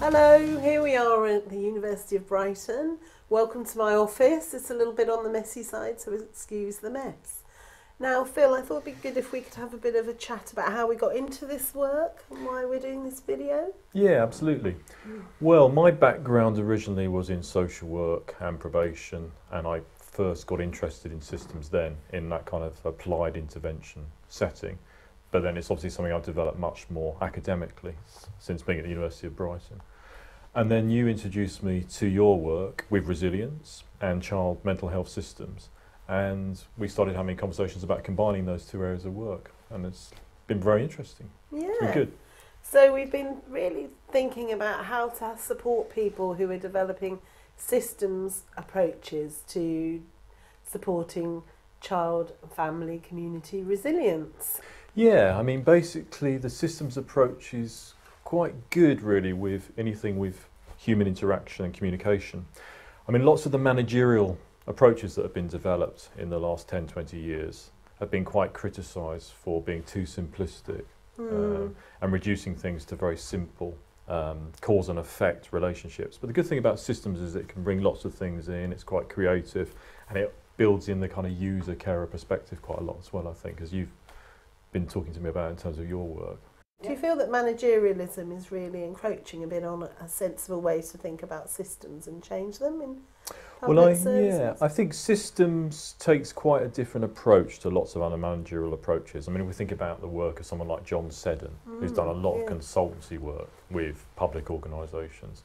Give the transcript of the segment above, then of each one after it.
Hello, here we are at the University of Brighton. Welcome to my office. It's a little bit on the messy side, so excuse the mess. Now, Phil, I thought it'd be good if we could have a bit of a chat about how we got into this work and why we're doing this video. Yeah, absolutely. Well, my background originally was in social work and probation, and I first got interested in systems then in that kind of applied intervention setting. But then it's obviously something I've developed much more academically since being at the University of Brighton. And then you introduced me to your work with resilience and child mental health systems. And we started having conversations about combining those two areas of work. And it's been very interesting. Yeah. It's been good. So we've been really thinking about how to support people who are developing systems approaches to supporting child, family, community resilience. Yeah, I mean, basically the systems approach is quite good really with anything with human interaction and communication. I mean, lots of the managerial approaches that have been developed in the last 10, 20 years have been quite criticised for being too simplistic and reducing things to very simple cause and effect relationships. But the good thing about systems is it can bring lots of things in, it's quite creative, and it builds in the kind of user carer perspective quite a lot as well, I think, as you've been talking to me about in terms of your work. Do you feel that managerialism is really encroaching a bit on a sensible way to think about systems and change them in public services? I think systems takes quite a different approach to lots of other managerial approaches. I mean, if we think about the work of someone like John Seddon, who's done a lot of consultancy work with public organisations,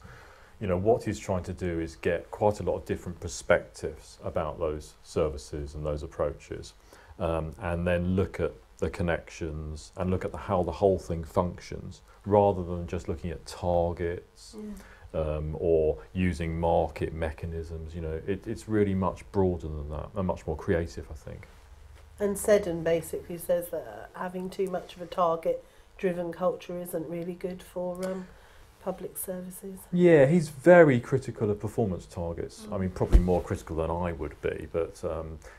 you know, what he's trying to do is get quite a lot of different perspectives about those services and those approaches, and then look at the connections and look at how the whole thing functions, rather than just looking at targets or using market mechanisms. You know, it's really much broader than that and much more creative, I think. And Seddon basically says that having too much of a target-driven culture isn't really good for public services. Yeah, he's very critical of performance targets. I mean, probably more critical than I would be, but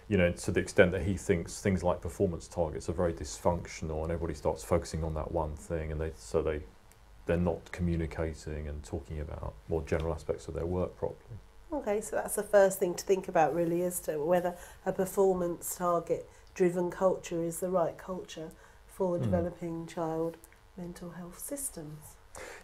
you know, to the extent that he thinks things like performance targets are very dysfunctional, and everybody starts focusing on that one thing, and they're not communicating and talking about more general aspects of their work properly. Okay, so that's the first thing to think about really, as to whether a performance target-driven culture is the right culture for developing child mental health systems.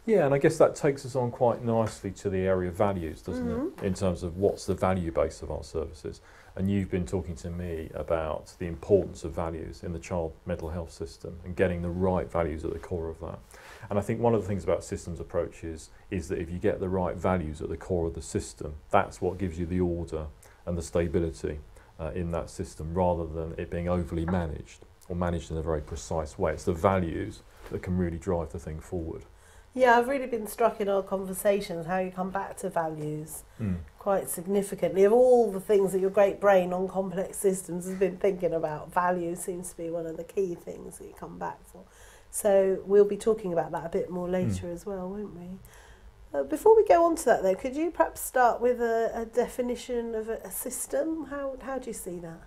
Yeah, and I guess that takes us on quite nicely to the area of values, doesn't it? In terms of what's the value base of our services. And you've been talking to me about the importance of values in the child mental health system and getting the right values at the core of that. And I think one of the things about systems approaches is that if you get the right values at the core of the system, that's what gives you the order and the stability in that system, rather than it being overly managed or managed in a very precise way. It's the values that can really drive the thing forward. Yeah, I've really been struck in our conversations how you come back to values quite significantly. Of all the things that your great brain on complex systems has been thinking about, values seems to be one of the key things that you come back for. So we'll be talking about that a bit more later as well, won't we? Before we go on to that though, could you perhaps start with a definition of a system? How do you see that?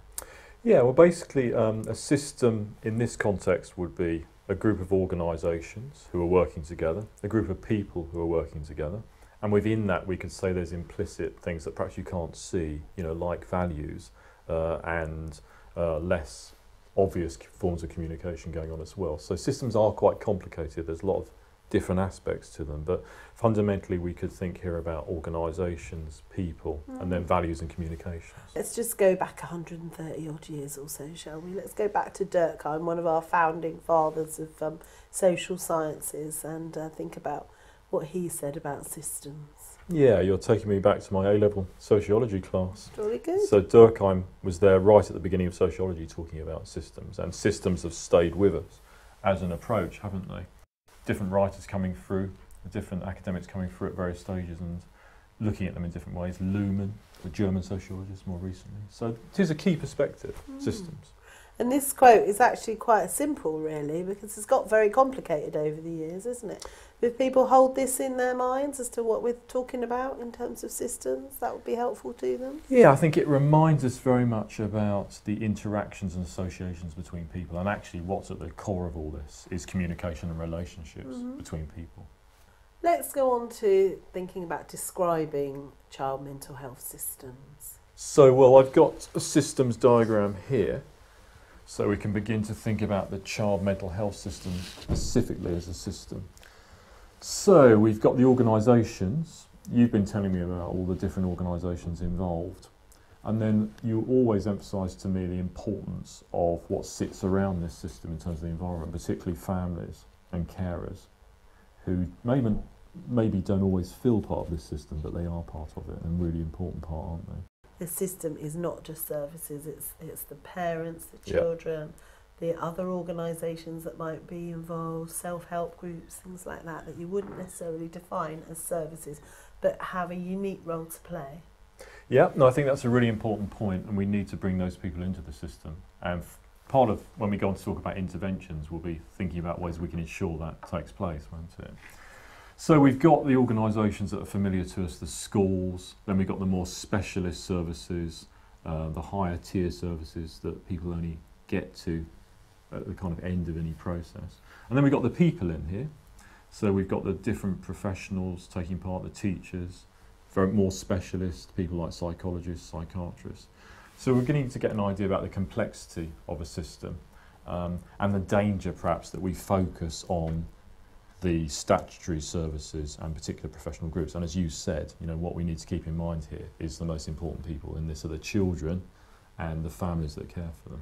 Yeah, well basically a system in this context would be a group of organisations who are working together, a group of people who are working together, and within that we could say there's implicit things that perhaps you can't see, you know, like values and less obvious forms of communication going on as well. So systems are quite complicated, there's a lot of different aspects to them, but fundamentally we could think here about organisations, people, and then values and communications. Let's just go back 130 odd years or so, shall we? Let's go back to Durkheim, one of our founding fathers of social sciences, and think about what he said about systems. Yeah, you're taking me back to my A-level sociology class. Jolly good. So Durkheim was there right at the beginning of sociology talking about systems, and systems have stayed with us as an approach, haven't they? Different writers coming through, different academics coming through at various stages and looking at them in different ways. Luhmann, the German sociologist, more recently. So it is a key perspective, systems. And this quote is actually quite simple, really, because it's got very complicated over the years, isn't it? If people hold this in their minds as to what we're talking about in terms of systems, that would be helpful to them. Yeah, I think it reminds us very much about the interactions and associations between people, and actually what's at the core of all this is communication and relationships between people. Let's go on to thinking about describing child mental health systems. So, well, I've got a systems diagram here, so we can begin to think about the child mental health system specifically as a system. So, we've got the organisations. You've been telling me about all the different organisations involved. And then you always emphasise to me the importance of what sits around this system in terms of the environment, particularly families and carers, who maybe don't always feel part of this system, but they are part of it, and a really important part, aren't they? The system is not just services, it's the parents, the children, the other organisations that might be involved, self-help groups, things like that, that you wouldn't necessarily define as services, but have a unique role to play. Yeah, no, I think that's a really important point, and we need to bring those people into the system. And part of when we go on to talk about interventions, we'll be thinking about ways we can ensure that takes place, won't it? So we've got the organisations that are familiar to us, the schools, then we've got the more specialist services, the higher tier services that people only get to at the kind of end of any process. And then we've got the people in here. So we've got the different professionals taking part, the teachers, very more specialist, people like psychologists, psychiatrists. So we're beginning to get an idea about the complexity of a system and the danger perhaps that we focus on the statutory services and particular professional groups. And as you said, you know, what we need to keep in mind here is the most important people in this are the children and the families that care for them.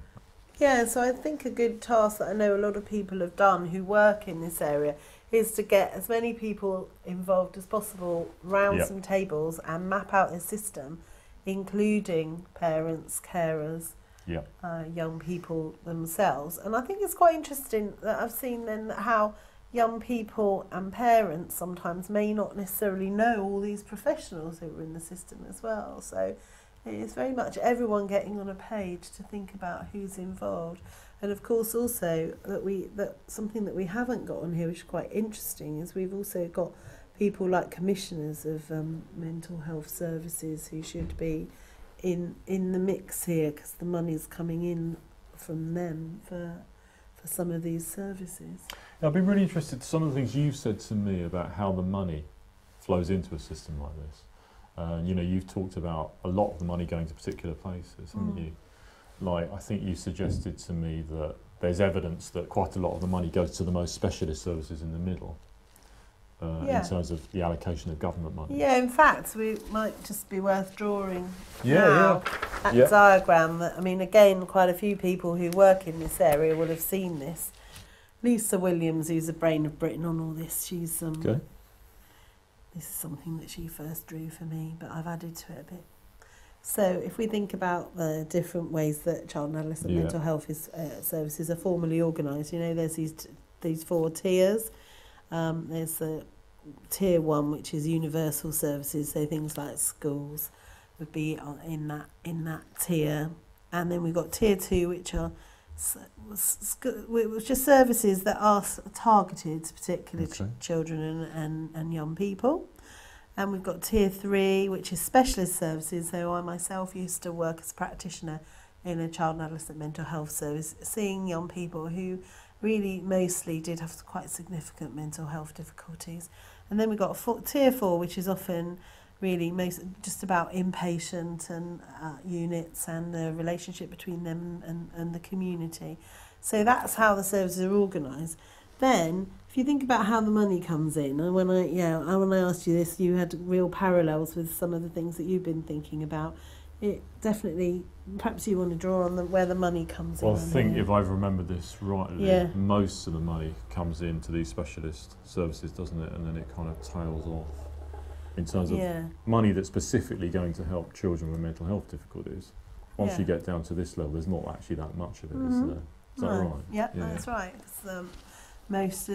Yeah, so I think a good task that I know a lot of people have done who work in this area is to get as many people involved as possible round some tables and map out a system, including parents, carers, young people themselves. And I think it's quite interesting that I've seen then how young people and parents sometimes may not necessarily know all these professionals who are in the system as well. So it's very much everyone getting on a page to think about who's involved. And of course also that something that we haven't got on here, which is quite interesting, is we've also got people like commissioners of mental health services who should be in the mix here, because the money's coming in from them for some of these services. I've been really interested in some of the things you've said to me about how the money flows into a system like this. You know, you've talked about a lot of the money going to particular places, haven't you? Like, I think you suggested to me that there's evidence that quite a lot of the money goes to the most specialist services in the middle, in terms of the allocation of government money. Yeah, in fact, we might just be worth drawing that diagram. That, I mean, again, quite a few people who work in this area will have seen this. Lisa Williams, who's the brain of Britain on all this, she's this is something that she first drew for me, but I've added to it a bit. So if we think about the different ways that child and adolescent mental health services are formally organised, you know, there's these 4 tiers. There's the tier 1, which is universal services, so things like schools would be in that tier, and then we've got tier 2, which are just services that are targeted to particularly children and young people. And we've got tier 3, which is specialist services. So I myself used to work as a practitioner in a child and adolescent mental health service, seeing young people who really mostly did have quite significant mental health difficulties. And then we've got tier 4, which is often really just about inpatient and units and the relationship between them and the community. So that's how the services are organised. Then, if you think about how the money comes in, and when I asked you this, you had real parallels with some of the things that you've been thinking about. It definitely, perhaps you want to draw on where the money comes in. Well, I think if I've remembered this rightly, most of the money comes into these specialist services, doesn't it? And then it kind of tails off in terms of money that's specifically going to help children with mental health difficulties. Once you get down to this level, there's not actually that much of it, is there? Is that right? Yeah, that's right. Most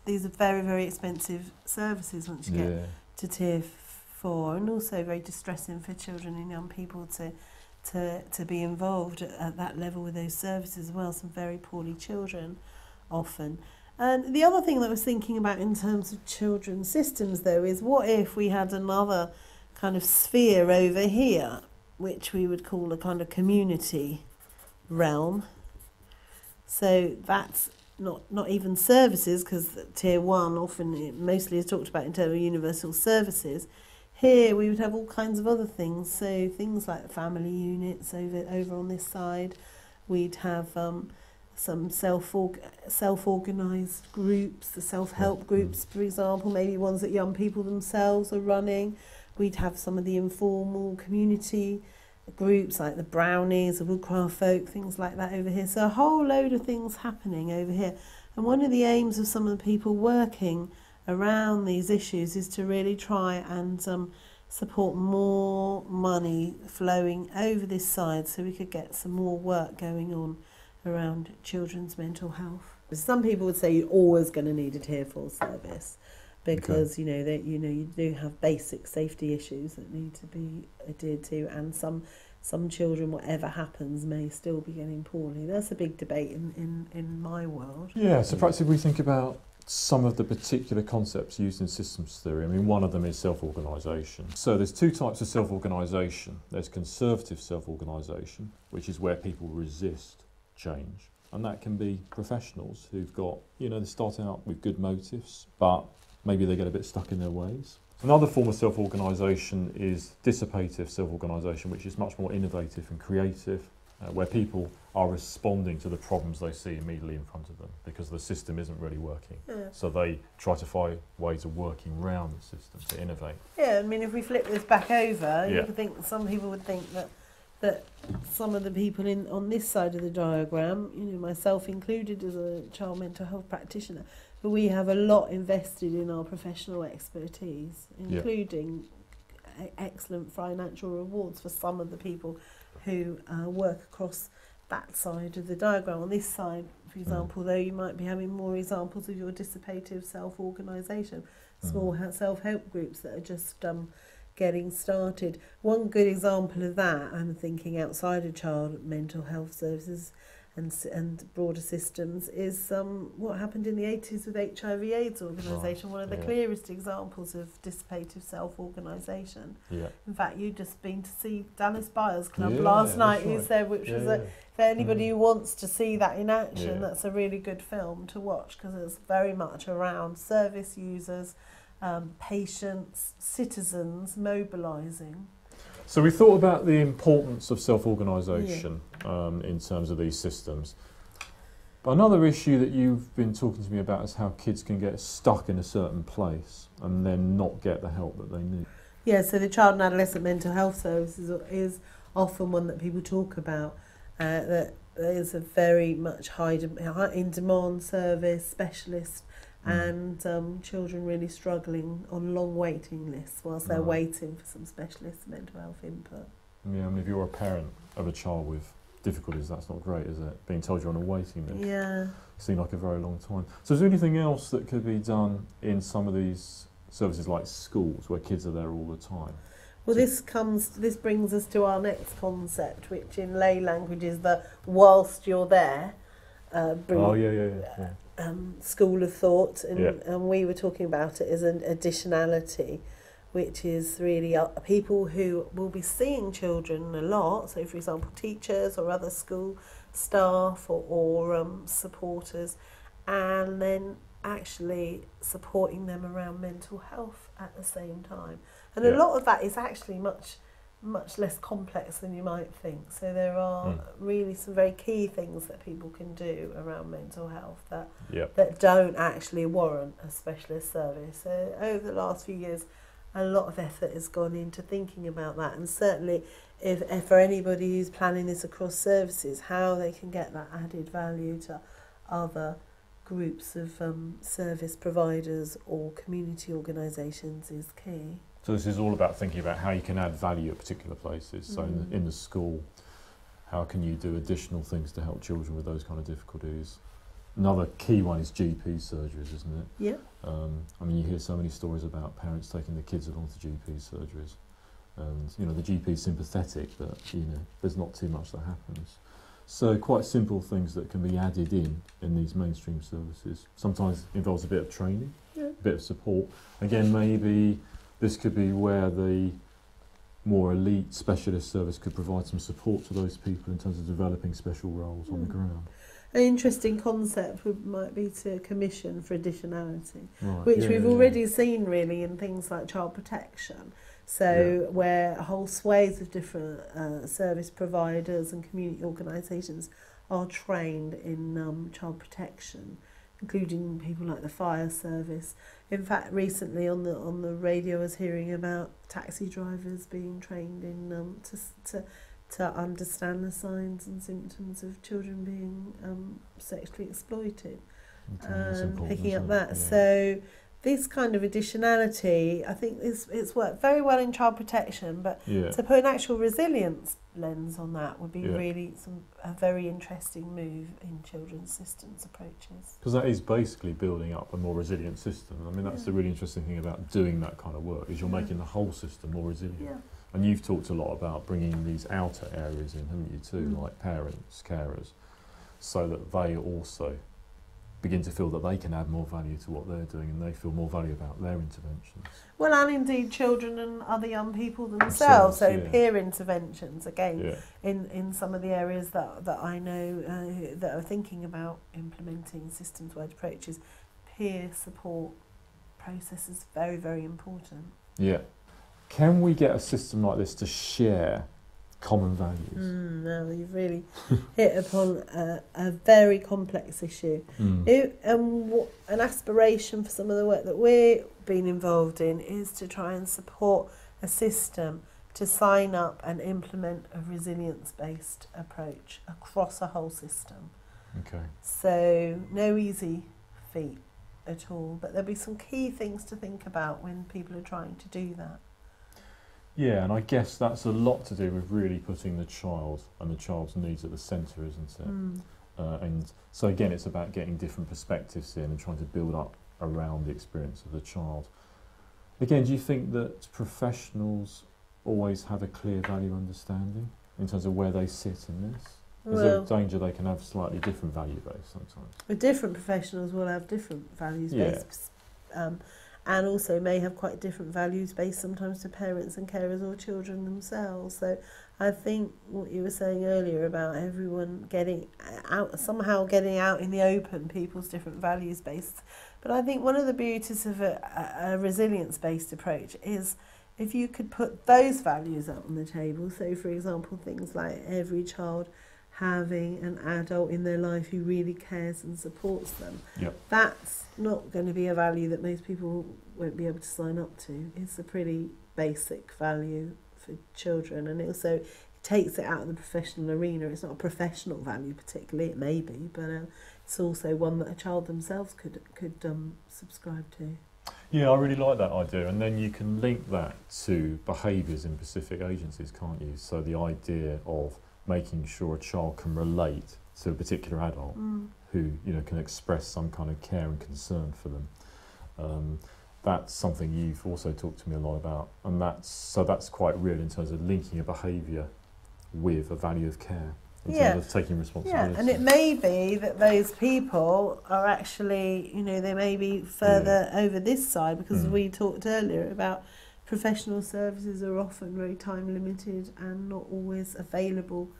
these are very, very expensive services once you get to tier 4, and also very distressing for children and young people to be involved at that level with those services as well. Some very poorly children often. And the other thing that I was thinking about in terms of children's systems, though, is what if we had another kind of sphere over here, which we would call a kind of community realm. So that's not even services, because tier 1 often mostly is talked about in terms of universal services. Here we would have all kinds of other things, so things like family units over on this side. We'd have some self-organised groups, the self-help groups, for example, maybe ones that young people themselves are running. We'd have some of the informal community groups like the Brownies, the Woodcraft Folk, things like that over here. So a whole load of things happening over here. And one of the aims of some of the people working around these issues is to really try and support more money flowing over this side so we could get some more work going on around children's mental health. Some people would say you're always going to need a tier 4 service because you do have basic safety issues that need to be adhered to, and some children, whatever happens, may still be getting poorly. That's a big debate in my world. Yeah, so perhaps if we think about some of the particular concepts used in systems theory, I mean, one of them is self-organisation. So there's two types of self-organisation. There's conservative self-organisation, which is where people resist change. And that can be professionals who've got, they start out with good motives, but maybe they get a bit stuck in their ways. Another form of self-organisation is dissipative self-organisation, which is much more innovative and creative, where people are responding to the problems they see immediately in front of them because the system isn't really working. Yeah. So they try to find ways of working around the system to innovate. Yeah, I mean, if we flip this back over, you could think some people would think that some of the people on this side of the diagram, myself included as a child mental health practitioner, but we have a lot invested in our professional expertise, including excellent financial rewards for some of the people who work across that side of the diagram. On this side, for example, though, you might be having more examples of your dissipative self-organisation, small self-help groups that are just getting started. One good example of that, I'm thinking outside of child mental health services and broader systems, is what happened in the 80s with HIV/AIDS organisation, one of the clearest examples of dissipative self-organisation. Yeah. In fact, you'd just been to see Dallas Buyers Club last night, you said, which was for anybody who wants to see that in action, that's a really good film to watch because it's very much around service users, patients, citizens mobilising. So we thought about the importance of self-organisation in terms of these systems. But another issue that you've been talking to me about is how kids can get stuck in a certain place and then not get the help that they need. Yeah, so the child and adolescent mental health services is often one that people talk about, that is a very much high in demand service, specialist, and children really struggling on long waiting lists whilst they're waiting for some specialist mental health input. Yeah, I mean, if you're a parent of a child with difficulties, that's not great, is it? Being told you're on a waiting list. Yeah. Seems like a very long time. So is there anything else that could be done in some of these services like schools where kids are there all the time? Well, this brings us to our next concept, which in lay language is the whilst you're there. School of thought, and we were talking about it as an additionality, which is really people who will be seeing children a lot, so for example teachers or other school staff or supporters, and then actually supporting them around mental health at the same time. And a lot of that is actually much less complex than you might think. So there are really some very key things that people can do around mental health that don't actually warrant a specialist service. So over the last few years, a lot of effort has gone into thinking about that, and certainly if for anybody who's planning this across services, how they can get that added value to other groups of service providers or community organisations is key. So this is all about thinking about how you can add value at particular places. So in the school, how can you do additional things to help children with those kind of difficulties? Another key one is GP surgeries, isn't it? Yeah. I mean, you hear so many stories about parents taking their kids along to GP surgeries. And, the GP is sympathetic, but, there's not too much that happens. So quite simple things that can be added in these mainstream services. Sometimes involves a bit of training, a bit of support. Again, maybe this could be where the more elite specialist service could provide some support to those people in terms of developing special roles on the ground. An interesting concept might be to commission for additionality, Right, which we've already seen really in things like child protection. So where whole swathes of different service providers and community organisations are trained in child protection, including people like the fire service. In fact, recently on the radio I was hearing about taxi drivers being trained in to understand the signs and symptoms of children being sexually exploited, and picking up that. So this kind of additionality, I think it's worked very well in child protection, but to put an actual resilience lens on that would be really a very interesting move in children's systems approaches. Because that is basically building up a more resilient system. I mean, that's the really interesting thing about doing that kind of work, is you're making the whole system more resilient. Yeah. And you've talked a lot about bringing these outer areas in, haven't you, too, like parents, carers, so that they also begin to feel that they can add more value to what they're doing and they feel more value about their interventions. Well, and indeed children and other young people themselves, so peer interventions, again, in some of the areas that I know that are thinking about implementing systems-wide approaches, peer support process is very, very important. Yeah. Can we get a system like this to share common values? No, you've really hit upon a very complex issue. An aspiration for some of the work that we've been involved in is to try and support a system to sign up and implement a resilience-based approach across a whole system. Okay. So no easy feat at all, but there'll be some key things to think about when people are trying to do that. Yeah, and I guess that's a lot to do with really putting the child and the child's needs at the centre, isn't it? And so again, it's about getting different perspectives in and trying to build up around the experience of the child. Again, do you think that professionals always have a clear value understanding in terms of where they sit in this? Is there a danger they can have slightly different value base sometimes? Different professionals will have different values based. And also may have quite different values based sometimes to parents and carers or children themselves. So I think what you were saying earlier about everyone getting out in the open, people's different values based. But I think one of the beauties of a resilience-based approach is if you could put those values up on the table. So for example, things like every child having an adult in their life who really cares and supports them. That's not going to be a value that most people won't be able to sign up to. It's a pretty basic value for children, and it also takes it out of the professional arena. It's not a professional value particularly, it may be, but it's also one that a child themselves could subscribe to. Yeah, I really like that idea, and then you can link that to behaviours in specific agencies, can't you? So the idea of making sure a child can relate to a particular adult who can express some kind of care and concern for them. That's something you've also talked to me a lot about, and that's quite real in terms of linking a behaviour with a value of care in terms of taking responsibility. Yeah, and it may be that those people are actually, they may be further over this side, because we talked earlier about professional services are often very time limited and not always available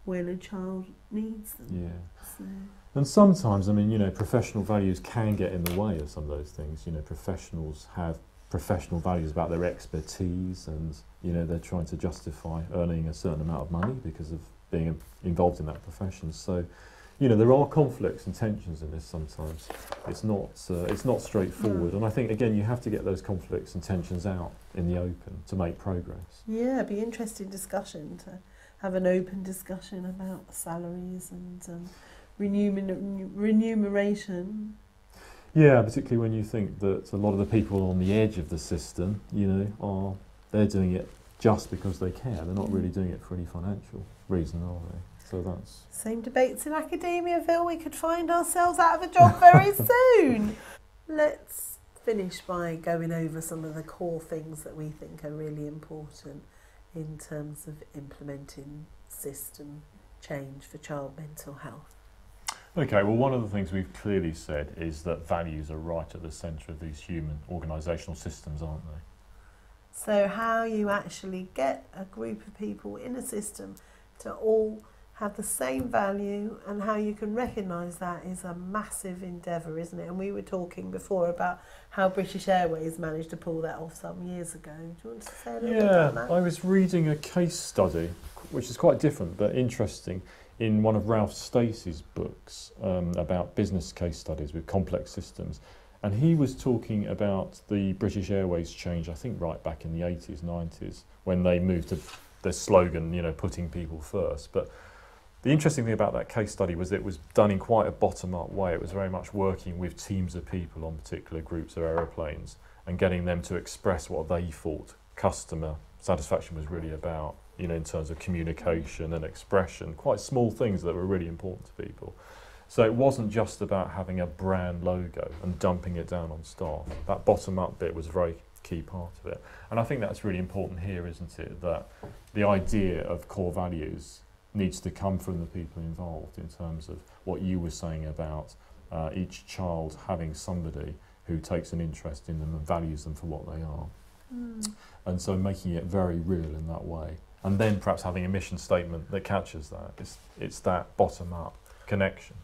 when a child needs them. Yeah. So. And sometimes, professional values can get in the way of some of those things. Professionals have professional values about their expertise, and they're trying to justify earning a certain amount of money because of being involved in that profession. So, there are conflicts and tensions in this sometimes. It's not straightforward, and I think again you have to get those conflicts and tensions out in the open to make progress. Yeah, it'd be an interesting discussion to have an open discussion about salaries and remuneration. Yeah, particularly when you think that a lot of the people on the edge of the system, they're doing it just because they care. They're not really doing it for any financial reason, are they? So that's... Same debates in academia, Phil. We could find ourselves out of a job very soon. Let's finish by going over some of the core things that we think are really important in terms of implementing system change for child mental health. Okay, well, one of the things we've clearly said is that values are right at the centre of these human organisational systems, aren't they? So how you actually get a group of people in a system to all have the same value, and how you can recognise that is a massive endeavour, isn't it? And we were talking before about how British Airways managed to pull that off some years ago. Do you want to say a little bit about that? I was reading a case study, which is quite different but interesting, in one of Ralph Stacey's books about business case studies with complex systems. And he was talking about the British Airways change, I think right back in the 80s, 90s, when they moved to the slogan, you know, putting people first. But the interesting thing about that case study was it was done in quite a bottom-up way. It was very much working with teams of people on particular groups of aeroplanes and getting them to express what they thought customer satisfaction was really about, you know, in terms of communication and expression, quite small things that were really important to people. So it wasn't just about having a brand logo and dumping it down on staff. That bottom-up bit was a very key part of it. And I think that's really important here, isn't it? That the idea of core values needs to come from the people involved, in terms of what you were saying about each child having somebody who takes an interest in them and values them for what they are. And so making it very real in that way. And then perhaps having a mission statement that captures that. It's that bottom-up connection.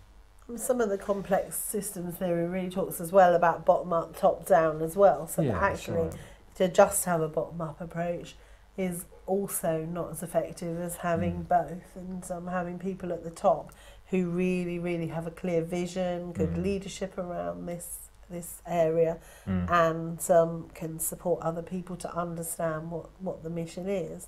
Some of the complex systems theory really talks as well about bottom-up, top-down as well. So that actually, to just have a bottom-up approach is also not as effective as having both, and having people at the top who really, really have a clear vision, good leadership around this area, and can support other people to understand what the mission is.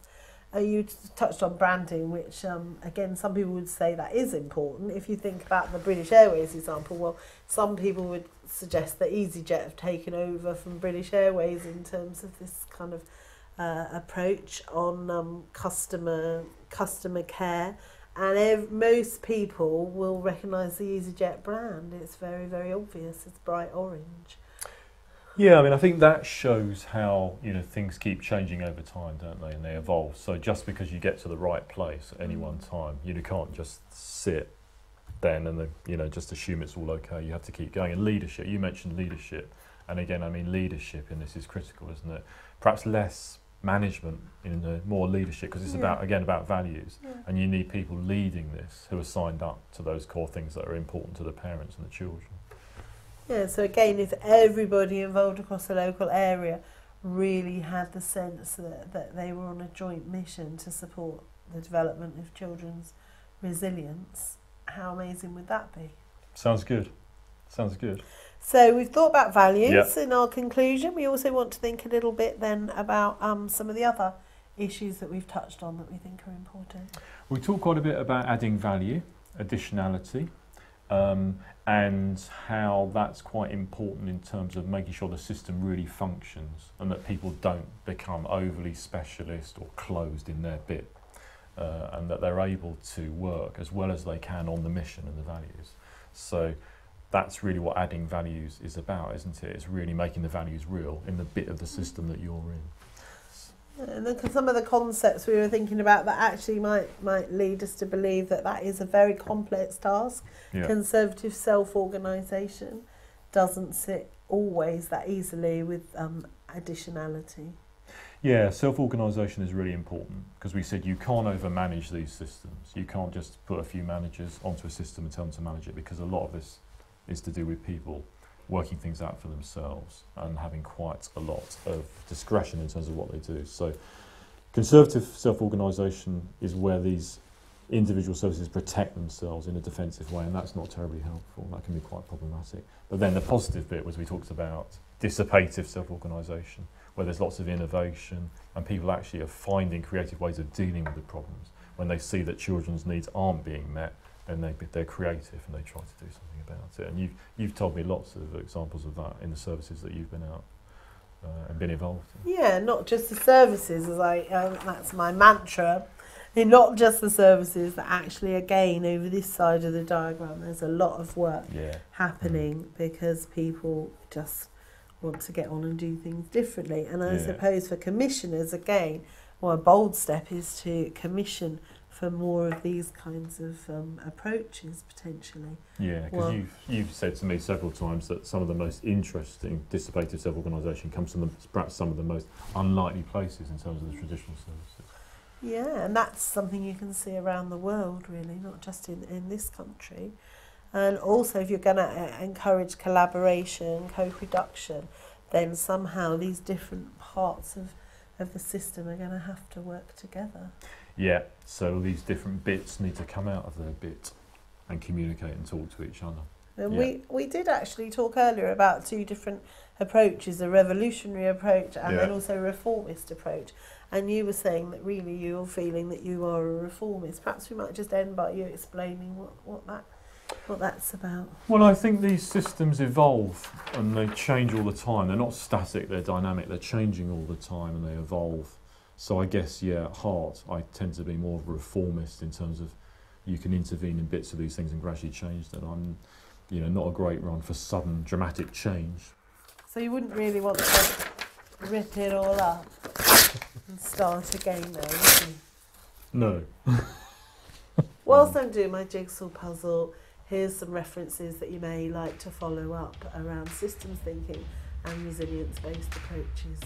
You touched on branding, which again, some people would say that is important. If you think about the British Airways example, well, some people would suggest that EasyJet have taken over from British Airways in terms of this kind of approach on customer care, and most people will recognise the EasyJet brand. It's very, very obvious. It's bright orange. Yeah, I mean, I think that shows how, you know, things keep changing over time, don't they? And they evolve. So just because you get to the right place at any one time, you can't just sit then and you know, just assume it's all okay. You have to keep going. And leadership, you mentioned leadership, and again, I mean, leadership in this is critical, isn't it? Perhaps less management, more leadership, because it's about values, and you need people leading this who are signed up to those core things that are important to the parents and the children. Yeah, so again, if everybody involved across the local area really had the sense that they were on a joint mission to support the development of children's resilience, how amazing would that be? Sounds good. Sounds good. So we've thought about values in our conclusion. We also want to think a little bit then about some of the other issues that we've touched on that we think are important. We talk quite a bit about adding value, additionality, and how that's quite important in terms of making sure the system really functions and that people don't become overly specialist or closed in their bit, and that they're able to work as well as they can on the mission and the values. So that's really what adding values is about, isn't it? It's really making the values real in the bit of the system that you're in. And then some of the concepts we were thinking about that actually might lead us to believe that is a very complex task. Yeah. Conservative self-organisation doesn't sit always that easily with additionality. Yeah, self-organisation is really important, because we said you can't over-manage these systems. You can't just put a few managers onto a system and tell them to manage it, because a lot of this is to do with people working things out for themselves and having quite a lot of discretion in terms of what they do. So conservative self-organisation is where these individual services protect themselves in a defensive way, and that's not terribly helpful. That can be quite problematic. But then the positive bit was we talked about dissipative self-organisation, where there's lots of innovation and people actually are finding creative ways of dealing with the problems. When they see that children's needs aren't being met, then they're creative and they try to do something about it. And you've told me lots of examples of that in the services that you've been out and been involved in. Yeah, not just the services, that's my mantra. Not just the services, that actually, again, over this side of the diagram, there's a lot of work happening because people just want to get on and do things differently. And I suppose for commissioners, again, a bold step is to commission for more of these kinds of approaches, potentially. Yeah, because you've said to me several times that some of the most interesting dissipative self-organisation comes from perhaps some of the most unlikely places in terms of the traditional services. Yeah, and that's something you can see around the world, really, not just in this country. And also, if you're going to encourage collaboration, co-production, then somehow these different parts of the system are going to have to work together. Yeah, so these different bits need to come out of their bit and communicate and talk to each other. And we did actually talk earlier about two different approaches, a revolutionary approach and then also a reformist approach. And you were saying that really you're feeling that you are a reformist. Perhaps we might just end by you explaining what that's about. Well, I think these systems evolve and they change all the time. They're not static, they're dynamic, they're changing all the time and they evolve. So I guess, at heart, I tend to be more of a reformist in terms of you can intervene in bits of these things and gradually change them. I'm, not a great one for sudden dramatic change. So you wouldn't really want to rip it all up and start again though, would you? No. Whilst I'm doing my jigsaw puzzle, here's some references that you may like to follow up around systems thinking and resilience-based approaches.